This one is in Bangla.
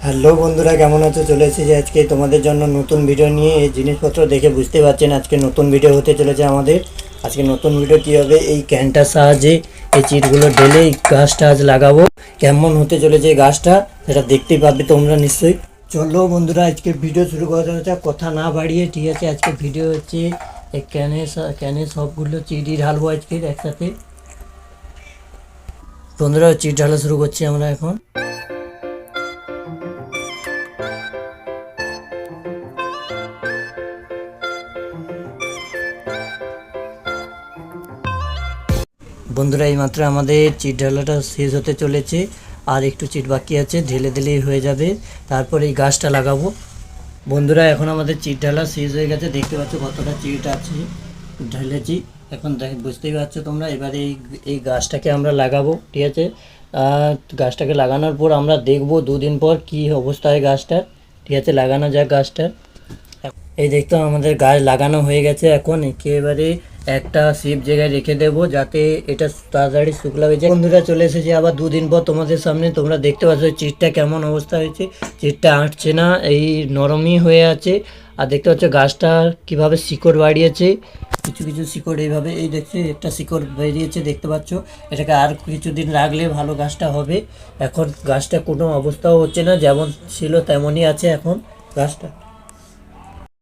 হ্যালো বন্ধুরা, কেমন আছো? চলে এসেছি আজকে তোমাদের জন্য নতুন ভিডিও নিয়ে। এই জিনিসপত্র দেখে বুঝতে পারছেন আজকে নতুন ভিডিও হতে চলেছে আমাদের। আজকে নতুন ভিডিও কী হবে, এই ক্যানটার সাহায্যে এই চিটগুলো ঢেলে এই গাছটা আজ লাগাবো। কেমন হতে চলেছে এই গাছটা সেটা দেখতেই পাবে তোমরা নিশ্চয়ই। চলো বন্ধুরা, আজকে ভিডিও শুরু করা যাচ্ছে। কথা না বাড়িয়ে, ঠিক আছে, আজকে ভিডিও হচ্ছে এই ক্যানে সবগুলো চিটই ঢালবো আজকে একসাথে। বন্ধুরা, চিট ঢালা শুরু করছি আমরা এখন। বন্ধুরা, এইমাত্র আমাদের চিট ঢালাটা শেষ হতে চলেছে, আর একটু চিট বাকি আছে, ঢেলে দিলেই হয়ে যাবে। তারপর এই গাছটা লাগাবো। বন্ধুরা, এখন আমাদের চিট ঢালা শেষ হয়ে গেছে, দেখতে পাচ্ছ কতটা চিট আছে ঢেলেছি। এখন বুঝতেই পারছো তোমরা। এবারে এই গাছটাকে আমরা লাগাবো, ঠিক আছে। গাছটাকে লাগানোর পর আমরা দেখবো দুদিন পর কী অবস্থা হয় গাছটার, ঠিক আছে। লাগানো যাক গাছটার। এই দেখতো আমাদের গাছ লাগানো হয়ে গেছে। এখন একেবারে একটা সেফ জায়গায় রেখে দেবো যাতে এটা তাড়াতাড়ি শুকলা হয়ে যায়। বন্ধুরা, চলে এসেছে আবার দুদিন পর তোমাদের সামনে। তোমরা দেখতে পাচ্ছ চিটটা কেমন অবস্থা হয়েছে। চিটটা আঁটছে না, এই নরমই হয়ে আছে। আর দেখতে পাচ্ছ গাছটা কিভাবে শিকড় বাড়িয়েছে। কিছু কিছু শিকড় এইভাবে, এই দেখছে একটা শিকড় বেরিয়েছে, দেখতে পাচ্ছ। এটাকে আর কিছুদিন রাখলে ভালো গাছটা হবে। এখন গাছটা কোনো অবস্থাও হচ্ছে না, যেমন ছিল তেমনই আছে এখন গাছটা।